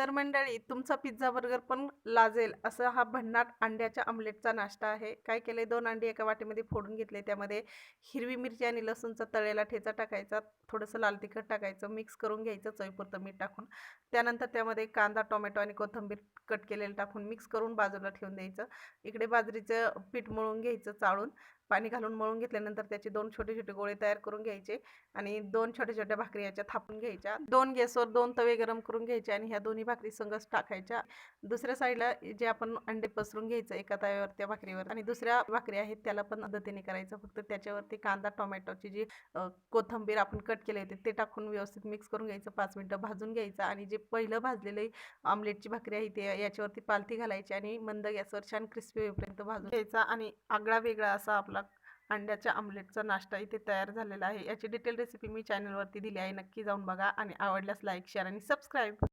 तर मंडळी तुमचा पिझ्झा बर्गर पण लाजेल असा हा भन्नाट अंड्याच्या आमलेटचा नाश्ता आहे. काय केलंय, 2 अंडी एका वाटीमध्ये फोडून घेतले. त्यामध्ये हिरवी मिरची आणि लसूणचा तळलेला ठेचा टाकायचा, थोडंसं लाल तिखट टाकायचं, मिक्स करून घ्यायचं चवीपुरतं मीठ टाकून. त्यानंतर त्यामध्ये कांदा, टोमॅटो आणि कोथिंबीर कट केलेलं टाकून मिक्स करून बाजूला ठेवून द्यायचं. इकडे बाजरीचं पीठ मळून घ्यायचं चाळून. पाणी घालून मळून घेतल्यानंतर त्याचे 2 छोटे-छोटे गोळे तयार करून घ्यायचे आणि 2 छोट्या-छोट्या भाकरी याच्या थापून घ्यायच्या. 2 गॅसवर 2 तवे गरम करून घ्यायचे आणि ह्या दोन्ही भाकरी संगच टाकायच्या. दुसऱ्या साईडला जे आपण अंडे पसरून घ्यायचं एका तव्यावर त्या भाकरीवर आणि दुसऱ्या भाकरी आहेत त्याला पण पद्धतीने करायचं. फक्त त्याच्यावरती कांदा, टोमॅटोची जी कोथिंबीर आपण कट केले होते ते टाकून व्यवस्थित मिक्स करून घ्यायचं. 5 मिनिटं भाजून घ्यायचं आणि जे पहिलं भाजलेलं आमलेटची भाकरी आहे ते याच्यावरती पालथी घालायची आणि मंद गॅसवर छान क्रिस्पी होईपर्यंत भाजून घ्यायचा आणि आगळा वेगळा असा आपला अंड्याच्या आमलेटचा नाश्ता इथे तयार झालेला आहे. याची डिटेल रेसिपी मी चॅनलवरती दिली आहे. नक्की जाऊन बघा आणि आवडल्यास लाईक, शेअर आणि सबस्क्राईब.